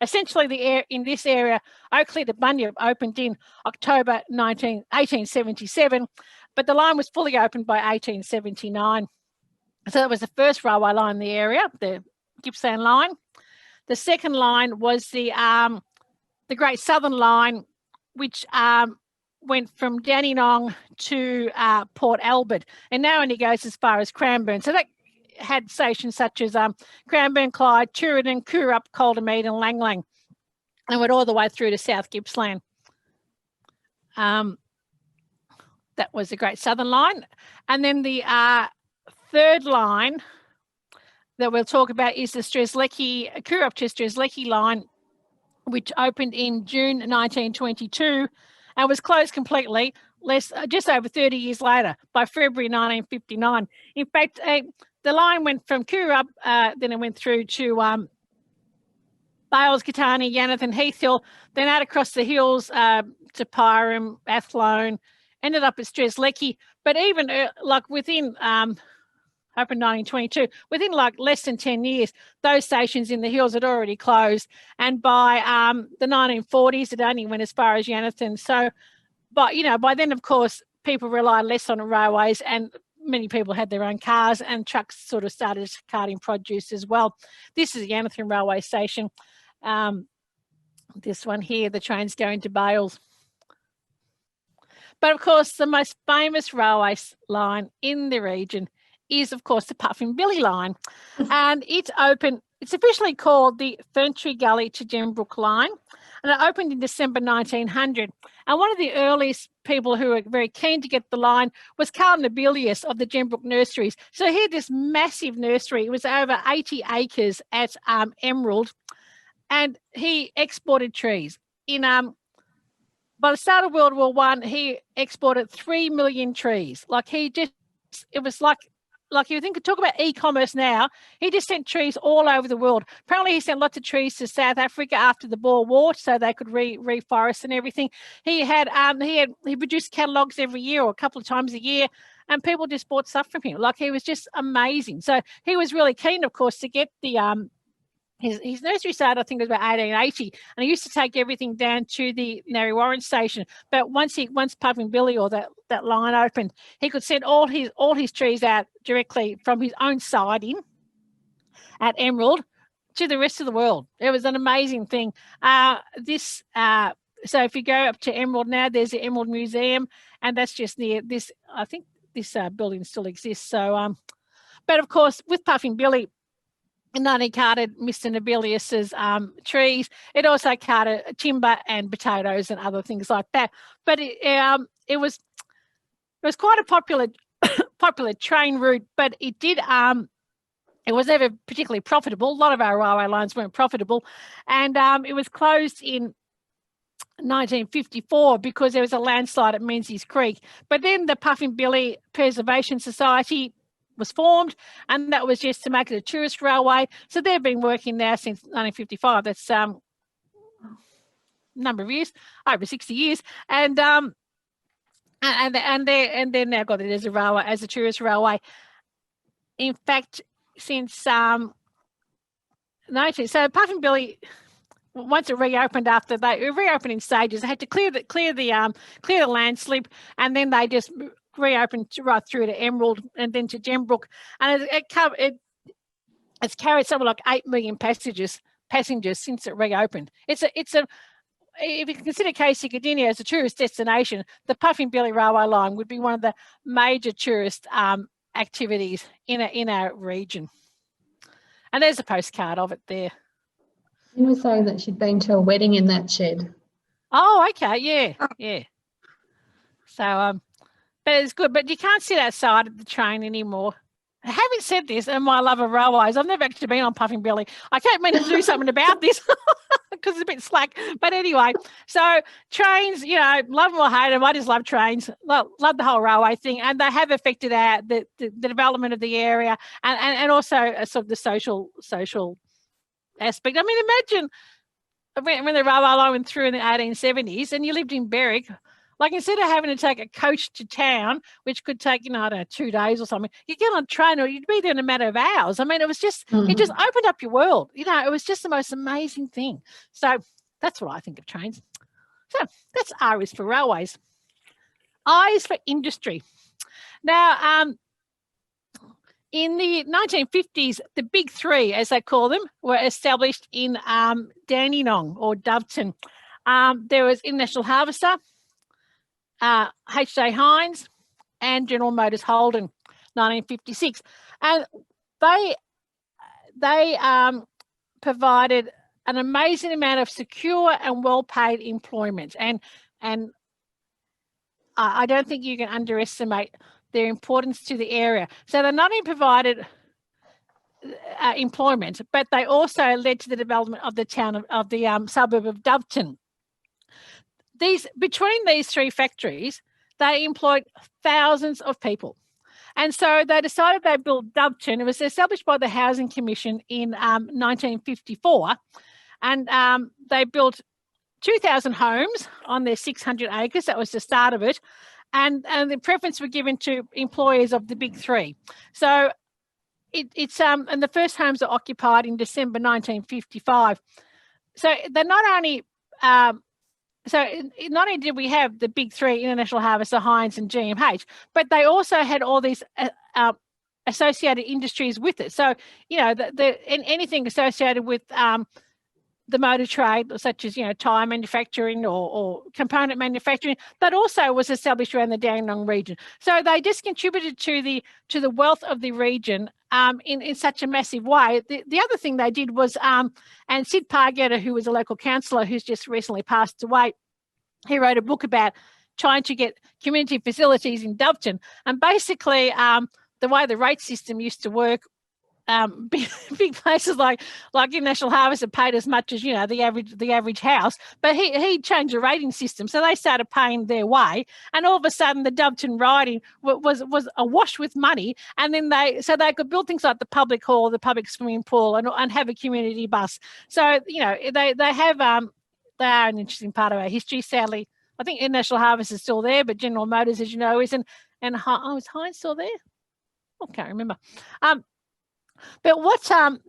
Essentially, in this area, Oakley to Bunyip opened in October 1877, but the line was fully opened by 1879. So that was the first railway line in the area, the Gippsland line. The second line was the Great Southern Line, which went from Dandenong to Port Albert, and now only goes as far as Cranbourne. So that had stations such as Cranbourne, Clyde, Tooradin, Koo Wee Rup, Caldermead and Lang Lang, and went all the way through to South Gippsland. That was the Great Southern Line. And then the third line that we'll talk about is the Strzelecki, Koo Wee Rup to Strzelecki line, which opened in June 1922 and was closed completely just over 30 years later, by February 1959. In fact, the line went from Koo Wee Rup, then it went through to Bales, Catani, Yannathan, Heathhill, then out across the hills to Pyram, Athlone, ended up at Strzelecki. But even like within, opened 1922, within like less than 10 years, those stations in the hills had already closed. And by the 1940s, it only went as far as Yannathan. So, but, you know, by then, of course, people relied less on railways, and many people had their own cars, and trucks sort of started carting produce as well. This is the Yannathan railway station. This one here, the train's going to Bales. But of course, the most famous railway line in the region is, of course, the Puffin Billy line. And it's officially called the Ferntree Gully to Gembrook line. And it opened in December 1900. And one of the earliest people who were very keen to get the line was Carl Nobelius of the Gembrook Nurseries. So he had this massive nursery. It was over 80 acres at Emerald. And he exported trees. By the start of World War I, he exported 3 million trees. It was like you talk about e-commerce now, he just sent trees all over the world. Apparently he sent lots of trees to South Africa after the Boer War so they could reforest and everything. He produced catalogues every year or a couple of times a year, and people just bought stuff from him. Like, he was just amazing. So he was really keen, of course, to get the his nursery started, I think it was about 1880, and he used to take everything down to the Narre Warren station. But once Puffin Billy or that line opened, he could send all his trees out directly from his own siding at Emerald to the rest of the world. It was an amazing thing. So if you go up to Emerald now, there's the Emerald Museum, and that's just near this. I think this building still exists. So, but of course, with Puffin Billy, and then he carted Mr. Nobelius's trees. It also carted timber and potatoes and other things like that. But it was quite a popular train route, but it was never particularly profitable. A lot of our railway lines weren't profitable, and it was closed in 1954 because there was a landslide at Menzies Creek. But then the Puffin Billy Preservation Society was formed, and that was just to make it a tourist railway. So they've been working now since 1955. That's a number of years, over 60 years, and they're now got it as a railway, as a tourist railway. In fact, since so Puffin Billy, once it reopened, after they reopened in stages, they had to clear the landslip, and then they just reopened right through to Emerald and then to Gembrook, and it's carried something like 8 million passengers since it reopened. It's a if you consider Casey Gardenia as a tourist destination, the Puffin Billy Railway line would be one of the major tourist activities in our region. And there's a postcard of it there. You were saying that she'd been to a wedding in that shed. Oh, okay, yeah. So but it's good. But you can't sit outside of the train anymore. having said this, and my love of railways, I've never actually been on Puffing Billy. I can't mean to do something about this because it's a bit slack. But anyway, so trains, you know, love them or hate them. I just love trains. Love the whole railway thing, and they have affected the development of the area and also sort of the social aspect. I mean, imagine when the railway line went through in the 1870s, and you lived in Berwick. Like, instead of having to take a coach to town, which could take, you know, I don't know, 2 days or something, you get on a train or you'd be there in a matter of hours. I mean, it was just, it just opened up your world. You know, it was just the most amazing thing. So that's what I think of trains. So that's R is for railways. I is for industry. Now, in the 1950s, the big three, as they call them, were established in Dandenong or Doveton. There was International Harvester, H.J. Heinz, and General Motors Holden, 1956, and they provided an amazing amount of secure and well-paid employment, and I don't think you can underestimate their importance to the area. So they not only provided employment, but they also led to the development of the town of the suburb of Doveton. Between these three factories, they employed thousands of people. And so they decided they'd build Doveton. It was established by the Housing Commission in 1954. And they built 2,000 homes on their 600 acres. That was the start of it. And the preference were given to employers of the big three. So it's and the first homes are occupied in December 1955. So they're not only not only did we have the big three, International Harvester, Heinz and GMH, but they also had all these associated industries with it. So, you know, anything associated with the motor trade, such as, you know, tyre manufacturing or component manufacturing, that also was established around the Dandenong region. So they just contributed to the wealth of the region in such a massive way. The other thing they did was, and Sid Pargetter, who was a local councillor who's just recently passed away, he wrote a book about trying to get community facilities in Doveton. And basically, the way the rate system used to work, big places like International Harvester paid as much as, you know, the average house, but he changed the rating system, so they started paying their way, and all of a sudden the Doveton riding was awash with money, and then they could build things like the public hall, the public swimming pool, and have a community bus. So, you know, they are an interesting part of our history. Sadly, I think International Harvester is still there, but General Motors, as you know, isn't. And is Heinz still there? I can't remember. But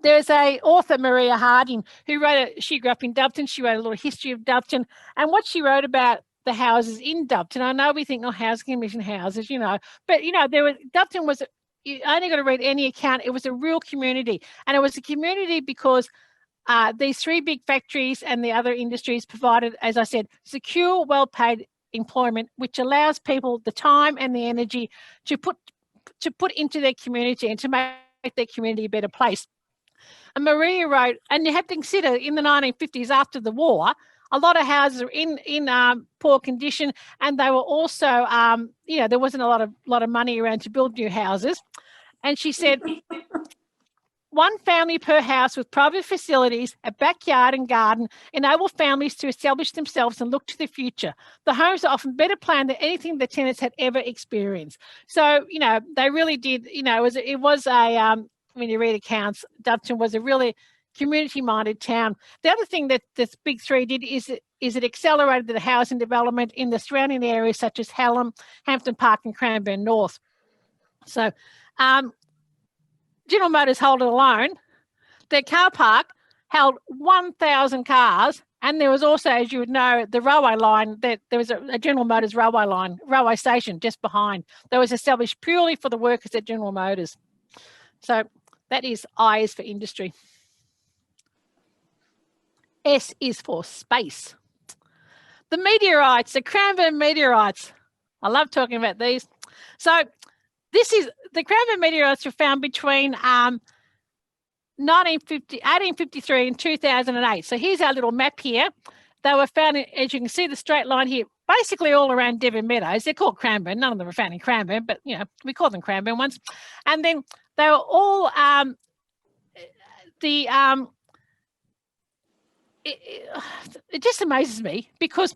there's a author, Maria Harding, who she grew up in Doveton. She wrote a little history of Doveton, and what she wrote about the houses in Doveton. I know we think, housing commission houses, you know, but, you know, Doveton was, you only got to read any account. It was a real community, and it was a community because these three big factories and the other industries provided, as I said, secure, well-paid employment, which allows people the time and the energy to put into their community and to make their community a better place. And Maria wrote, and you have to consider, in the 1950s, after the war, a lot of houses were in poor condition, and they were also, you know, there wasn't a lot of money around to build new houses. And she said, one family per house with private facilities, a backyard and garden enable families to establish themselves and look to the future. The homes are often better planned than anything the tenants had ever experienced. So, you know, they really did, you know, it was a, when you read accounts, Doveton was a really community-minded town. The other thing that this big three did is it accelerated the housing development in the surrounding areas such as Hallam, Hampton Park and Cranbourne North. So, General Motors Holden alone, their car park held 1,000 cars, and there was also, as you would know, the railway line, there was a General Motors railway station just behind that was established purely for the workers at General Motors. So that is I is for industry. S is for space. The meteorites, the Cranbourne meteorites. I love talking about these. So the Cranbourne meteorites were found between 1853 and 2008. So here's our little map here. they were found, as you can see the straight line here, basically all around Devon Meadows. They're called Cranbourne. None of them were found in Cranbourne, but, you know, we call them Cranbourne ones. And then they were all it just amazes me because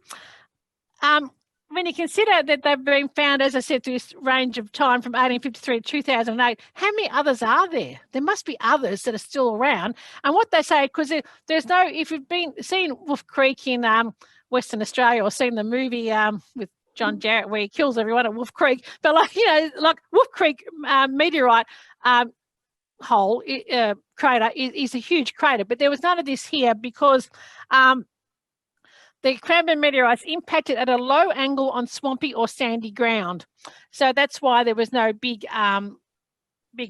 when you consider that they've been found, as I said, through this range of time from 1853 to 2008, how many others are there? There must be others that are still around. And what they say, because there's no, if you've seen Wolf Creek in Western Australia or seen the movie with John Jarratt where he kills everyone at Wolf Creek, but like, you know, like Wolf Creek meteorite hole, crater is a huge crater, but there was none of this here because the Cranbourne meteorites impacted at a low angle on swampy or sandy ground. So that's why there was no big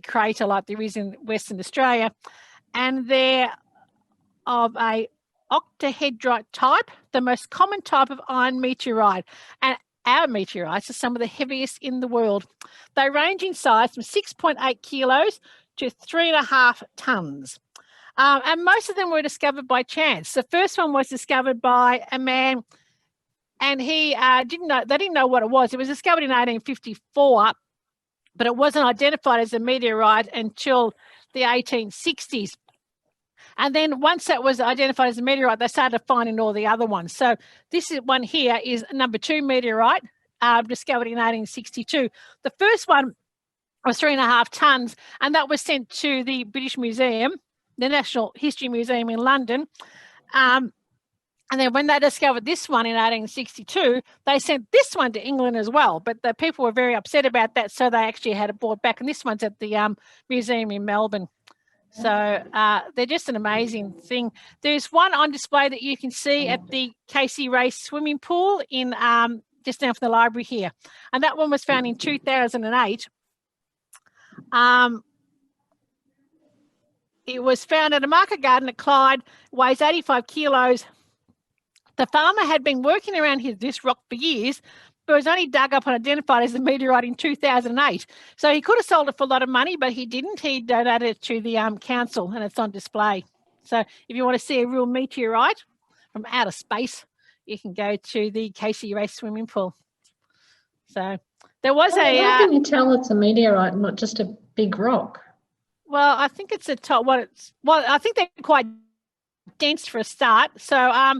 crater like there is in Western Australia. And they're of a octahedrite type, the most common type of iron meteorite. And our meteorites are some of the heaviest in the world. They range in size from 6.8 kilos to 3.5 tonnes. And most of them were discovered by chance. The first one was discovered by a man, and he they didn't know what it was. It was discovered in 1854, but it wasn't identified as a meteorite until the 1860s. And then once that was identified as a meteorite, they started finding all the other ones. So this one here is number 2 meteorite, discovered in 1862. The first one was 3.5 tonnes, and that was sent to the British Museum, the National History Museum in London. And then when they discovered this one in 1862, they sent this one to England as well. But the people were very upset about that, so they actually had it brought back. And this one's at the museum in Melbourne. So they're just an amazing thing. There's one on display that you can see at the Casey Race swimming pool in just down from the library here. And that one was found in 2008. It was found at a market garden at Clyde, weighs 85 kilos. The farmer had been working around this rock for years, but was only dug up and identified as a meteorite in 2008. So he could have sold it for a lot of money, but he didn't. He donated it to the council, and it's on display. So if you want to see a real meteorite from outer space, you can go to the Casey Race swimming pool. So there was How can you tell it's a meteorite and not just a big rock? Well, I think it's a top. Well, I think they're quite dense for a start. So, I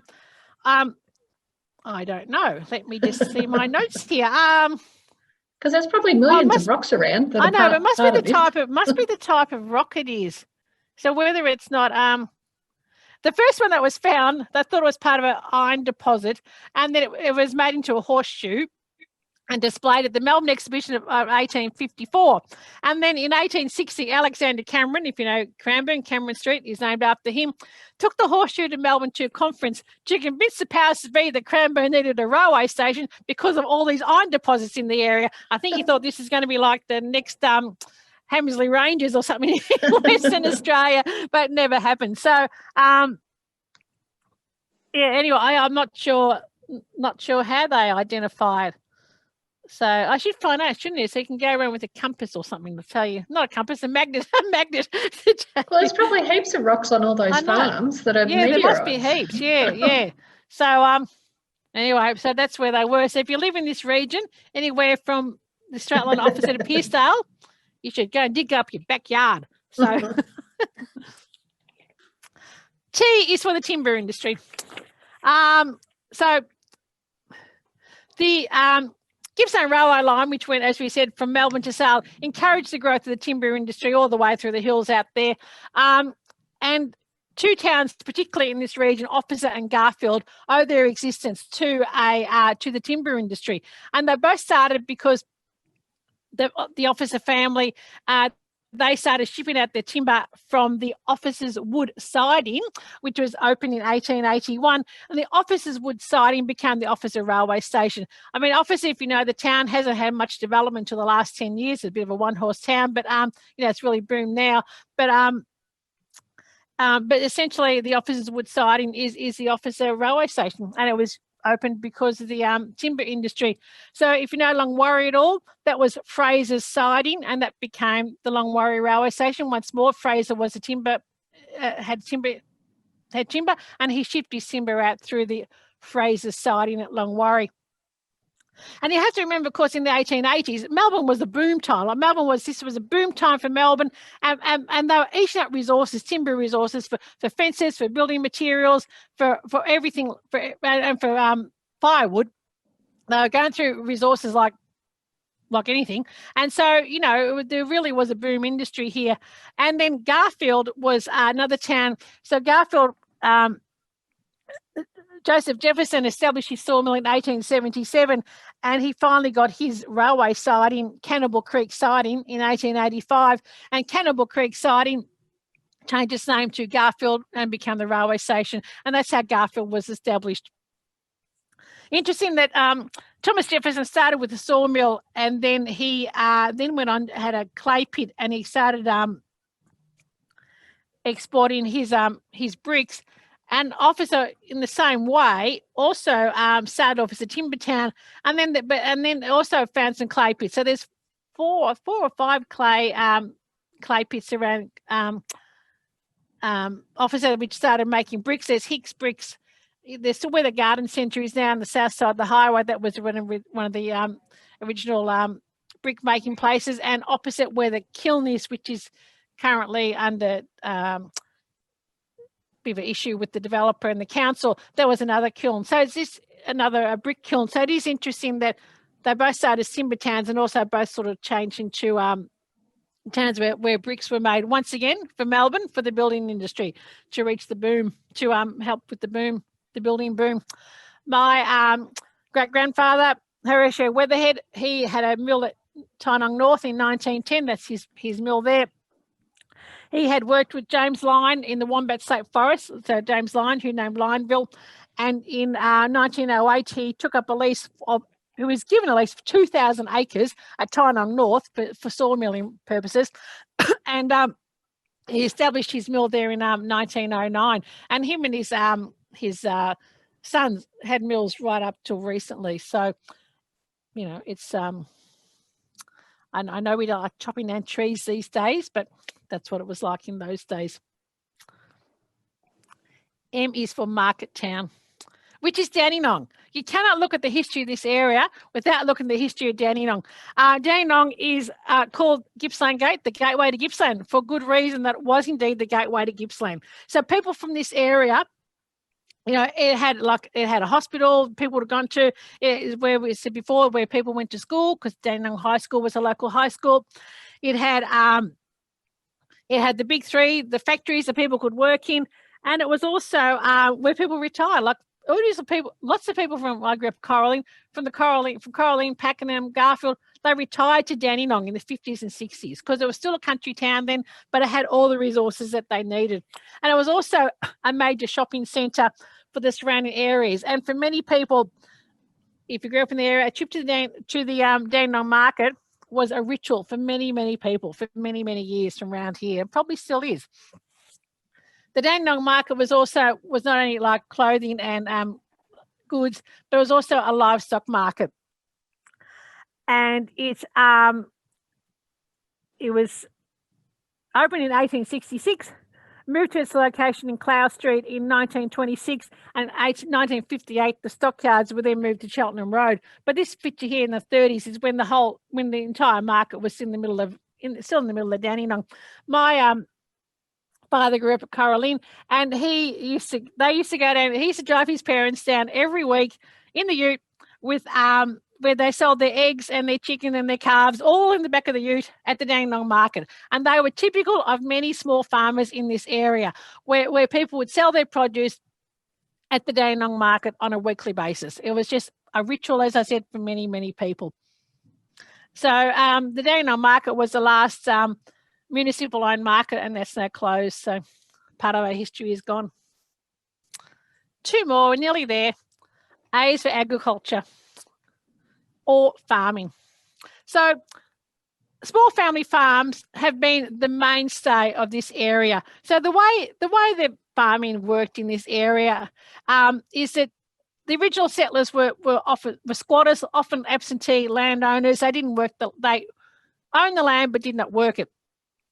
don't know. Let me just see my notes here. Because there's probably millions of rocks around. I know, but it must be the type of rock it is. So whether it's not the first one that was found, they thought it was part of an iron deposit, and then it was made into a horseshoe and displayed at the Melbourne exhibition of 1854. And then in 1860, Alexander Cameron, if you know Cranbourne, Cameron Street is named after him, took the horseshoe to Melbourne to a conference to convince the powers to be that Cranbourne needed a railway station because of all these iron deposits in the area. I think he thought this is going to be like the next Hammersley Ranges or something in Western Australia, but it never happened. So, anyway, I'm not sure how they identified. So I should find out, shouldn't I? So you can go around with a compass or something to tell you. Not a compass, a magnet. A magnet. Well, there's probably heaps of rocks on all those farms that are meteorites. There must be heaps. Yeah. So anyway, so that's where they were. So if you live in this region, anywhere from the Stratland opposite of Pearcedale, you should go and dig up your backyard. So T is for the timber industry. So the Gippsland Railway Line, which went, as we said, from Melbourne to Sale, encouraged the growth of the timber industry all the way through the hills out there. And two towns, particularly in this region, Officer and Garfield, owe their existence to the timber industry. And they both started because the Officer family, they started shipping out their timber from the Officers' Wood siding, which was opened in 1881. And the Officers' Wood siding became the Officer Railway Station. I mean, Officer, if you know, the town hasn't had much development until the last 10 years. It's a bit of a one-horse town, but, it's really boomed now. But essentially, the Officers' Wood siding is the Officer Railway Station, and it was opened because of the timber industry. So if you know Longwarry at all, that was Fraser's siding, and that became the Longwarry Railway Station. Once more, Fraser was a timber, had timber, and he shipped his timber out through the Fraser's siding at Longwarry. And you have to remember, of course, in the 1880s, Melbourne was a boom time. Like this was a boom time for Melbourne, and they were eating up resources, timber resources for fences, for building materials, for everything, and for firewood. They were going through resources like anything. And so, you know, there really was a boom industry here. And then Garfield was another town. So Garfield, Joseph Jefferson established his sawmill in 1877, and he finally got his railway siding, Cannibal Creek siding, in 1885. And Cannibal Creek siding changed its name to Garfield and became the railway station. And that's how Garfield was established. Interesting that Thomas Jefferson started with a sawmill, and then he then went on, had a clay pit, and he started exporting his bricks. And Officer, in the same way, also started off as a timber town, and then also found some clay pits. So there's four or five clay pits around Officer, which started making bricks. There's Hicks bricks. There's still where the garden centre is now on the south side of the highway. That was one of the original brick making places, and opposite where the kiln is, which is currently under bit of an issue with the developer and the council, there was another kiln. So it's this another brick kiln. So it is interesting that they both started as timber towns and also both sort of changed into towns where bricks were made, once again for Melbourne, for the building industry, to reach the boom, to help with the boom, the building boom. My great-grandfather, Horatio Weatherhead, he had a mill at Tynong North in 1910. That's his mill there. He had worked with James Lyne in the Wombat State Forest, so James Lyne, who named Lineville, and in 1908 he took up a lease he was given a lease for 2,000 acres at Tynong North for sawmilling purposes, and he established his mill there in 1909. And him and his sons had mills right up till recently. So, you know, it's I know we don't like chopping down trees these days, but that's what it was like in those days. M is for Market Town, which is Dandenong. You cannot look at the history of this area without looking at the history of Dandenong. Dandenong is called Gippsland Gate, the gateway to Gippsland, for good reason that it was indeed the gateway to Gippsland. So people from this area, you know, it had a hospital people would have gone to. It is where we said before, where people went to school, because Dandenong High School was a local high school. It had the big three, the factories that people could work in, and it was also where people retired. Like lots of people from, I grew up from Coralline, Pakenham, Garfield, they retired to Dandenong in the 50s and 60s because it was still a country town then, but it had all the resources that they needed. And it was also a major shopping centre for the surrounding areas. And for many people, if you grew up in the area, a trip to the Dandenong Market was a ritual for many, many people for many, many years from around here. It probably still is. The Dandenong Market was not only like clothing and goods, but it was also a livestock market. And it was opened in 1866, moved to its location in Clough Street in 1926, and 1958 the stockyards were then moved to Cheltenham Road. But this picture here in the 30s is when the entire market was still in the middle of Dandenong. My father grew up at Coralline, and they used to go down. He used to drive his parents down every week in the ute with where they sold their eggs and their chicken and their calves, all in the back of the ute at the Dandenong Market. And they were typical of many small farmers in this area, where people would sell their produce at the Dandenong Market on a weekly basis. It was just a ritual, as I said, for many, many people. So the Dandenong Market was the last municipal-owned market, and that's now closed. So part of our history is gone. Two more, we're nearly there. A is for agriculture or farming. So small family farms have been the mainstay of this area. So the way the farming worked in this area is that the original settlers were squatters, often absentee landowners. They owned the land but did not work it.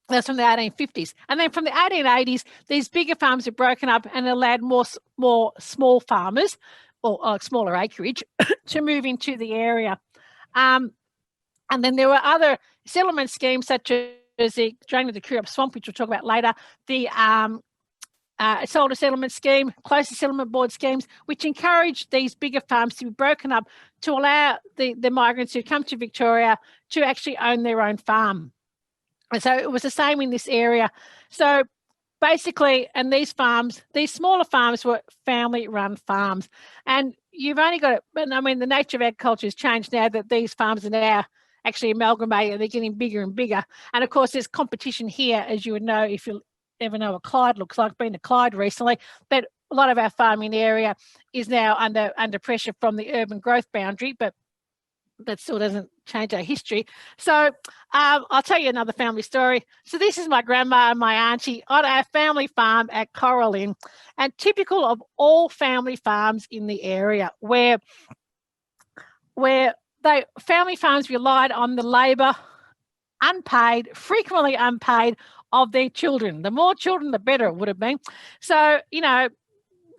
That's from the 1850s. And then from the 1880s, these bigger farms were broken up and allowed more small farmers or smaller acreage to move into the area. And then there were other settlement schemes such as the draining of the Koo Wee Rup Swamp, which we'll talk about later, the Soldier Settlement Scheme, Closer Settlement Board schemes, which encouraged these bigger farms to be broken up to allow the migrants who come to Victoria to actually own their own farm. And so it was the same in this area. So basically, and these smaller farms were family-run farms. And you've only got, I mean, the nature of agriculture has changed now that these farms are now actually amalgamated and they're getting bigger and bigger. And of course, there's competition here, as you would know if you ever know what Clyde looks like, been to Clyde recently, but a lot of our farming area is now under pressure from the urban growth boundary, but that still doesn't change our history. So I'll tell you another family story. So this is my grandma and my auntie on our family farm at Coralin, and typical of all family farms in the area where family farms relied on the labour, unpaid, frequently unpaid, of their children. The more children, the better it would have been. So, you know,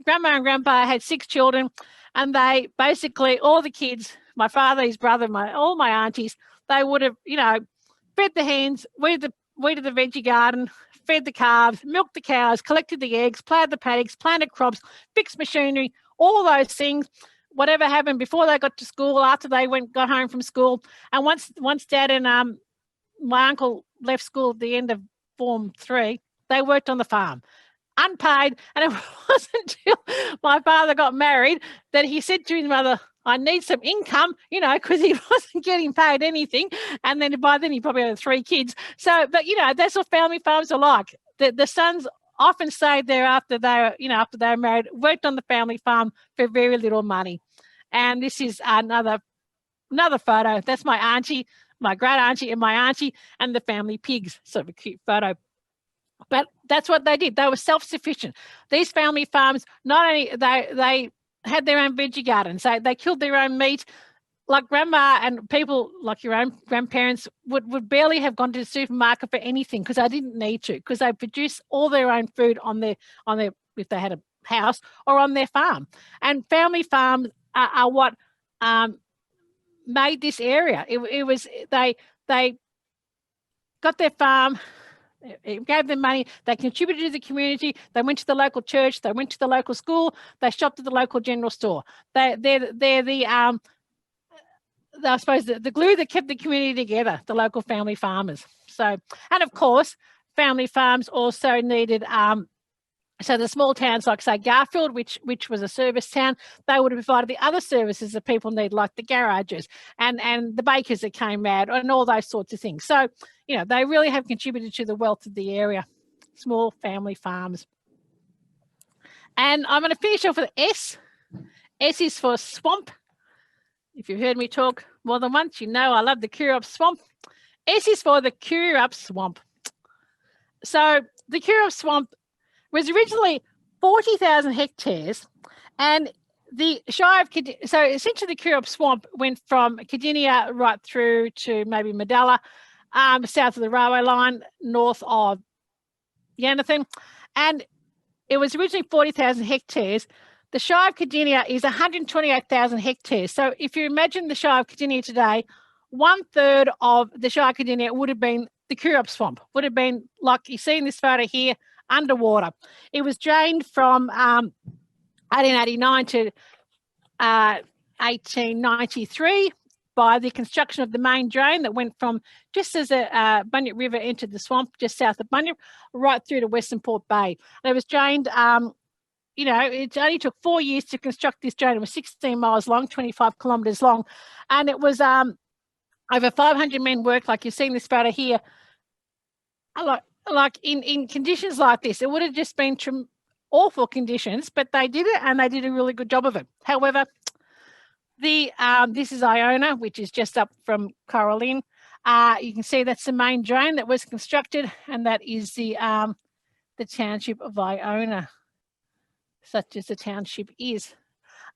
grandma and grandpa had 6 children, and they basically, all the kids, my father, his brother, all my aunties, they would have, you know, fed the hens, weeded the veggie garden, fed the calves, milked the cows, collected the eggs, ploughed the paddocks, planted crops, fixed machinery, all those things. Whatever happened before they got to school, after they got home from school, and once Dad and my uncle left school at the end of Form 3, they worked on the farm, unpaid. And it wasn't until my father got married that he said to his mother, I need some income, you know, because he wasn't getting paid anything. And then by then he probably had 3 kids. So, but, you know, that's what family farms are like. The sons often stayed there after they were married, worked on the family farm for very little money. And this is another photo. That's my auntie, my great auntie and my auntie, and the family pigs. Sort of a cute photo. But that's what they did. They were self-sufficient. These family farms, not only they had their own veggie gardens, they killed their own meat. Like grandma and people like your own grandparents would barely have gone to the supermarket for anything because they didn't need to, because they produced all their own food on their if they had a house or on their farm. And family farms are what made this area. It was they got their farm, it gave them money, they contributed to the community, they went to the local church, they went to the local school, they shopped at the local general store. They're the I suppose the glue that kept the community together, the local family farmers. So, and of course, family farms also needed so the small towns like, say, Garfield, which was a service town, they would have provided the other services that people need, like the garages and the bakers that came out and all those sorts of things. So, you know, they really have contributed to the wealth of the area, small family farms. And I'm going to finish off with S. S is for swamp. If you've heard me talk more than once, you know I love the Koo Wee Rup Swamp. S is for the Koo Wee Rup Swamp. So the Koo Wee Rup Swamp was originally 40,000 hectares, and the Shire of so essentially the Koo Wee Rup Swamp went from Cardinia right through to maybe Medalla, south of the railway line, north of Yannathan, and it was originally 40,000 hectares. The Shire of Cardinia is 128,000 hectares. So if you imagine the Shire of Cardinia today, 1/3 of the Shire of Cardinia would have been the Koo Wee Rup Swamp, would have been, like you see in this photo here, underwater. It was drained from 1889 to 1893 by the construction of the main drain that went from just as a Bunyip River entered the swamp just south of Bunyip, right through to Western Port Bay. And it was drained, you know, it only took 4 years to construct this drain. It was 16 miles long, 25 kilometres long. And it was over 500 men worked, like you see in this photo here. Like in conditions like this, it would have just been awful conditions, but they did it and they did a really good job of it. However, this is Iona, which is just up from Coralin. You can see that's the main drain that was constructed, and that is the township of Iona, such as the township is.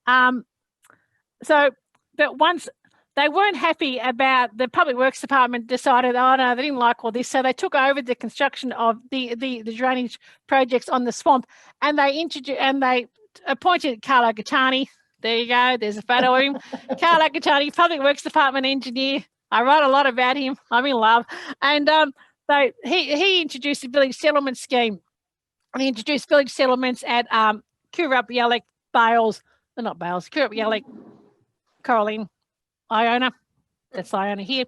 So, but once they weren't happy about, the Public Works Department decided, oh no, they didn't like all this, so they took over the construction of the drainage projects on the swamp, and they appointed Carlo Gattani There you go. There's a photo of him. Carl Akatani, Public Works Department engineer. I write a lot about him. I'm in love. And so he introduced the village settlement scheme. And he introduced village settlements at Koo Wee Rup Coralline, Iona. That's Iona here.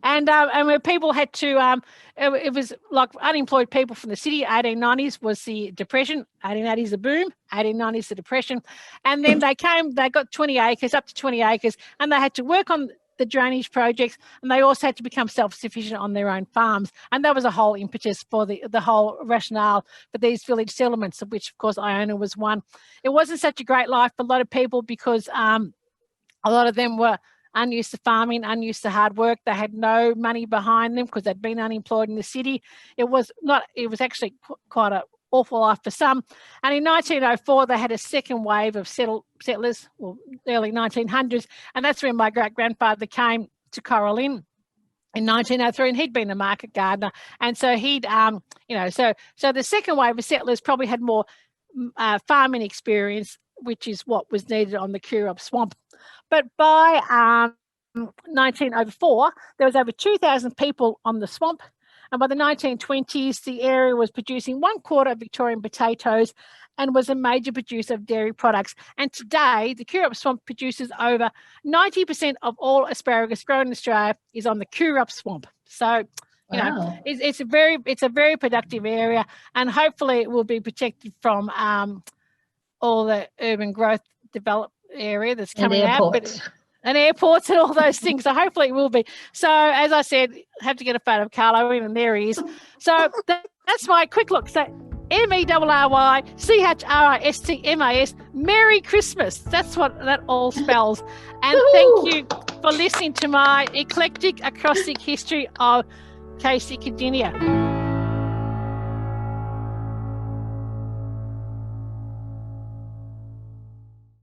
And where people had to, it was like unemployed people from the city. 1890s was the Depression, 1880s the boom, 1890s the Depression. And then they got 20 acres, up to 20 acres, and they had to work on the drainage projects, and they also had to become self-sufficient on their own farms. And that was a whole impetus for the whole rationale for these village settlements, of which, of course, Iona was one. It wasn't such a great life for a lot of people because a lot of them were unused to farming, unused to hard work. They had no money behind them because they'd been unemployed in the city. It was actually quite an awful life for some. And in 1904, they had a second wave of settlers, well, early 1900s, and that's when my great-grandfather came to Coralline in 1903, and he'd been a market gardener. And so he'd, so the second wave of settlers probably had more farming experience, which is what was needed on the Koo Wee Rup Swamp. But by 1904, there was over 2,000 people on the swamp. And by the 1920s, the area was producing 1/4 of Victorian potatoes and was a major producer of dairy products. And today, the Koo Wee Rup Swamp produces over 90% of all asparagus grown in Australia is on the Koo Wee Rup Swamp. So, you know, it's a very productive area, and hopefully it will be protected from all the urban growth developed area that's coming out, and airports and all those things. So hopefully it will be. So as I said, have to get a photo of Carlo in, and there he is. So that's my quick look. So MERRYCHRISTMAS, Merry Christmas. That's what that all spells. And thank you for listening to my eclectic acrostic history of Casey Cadinia.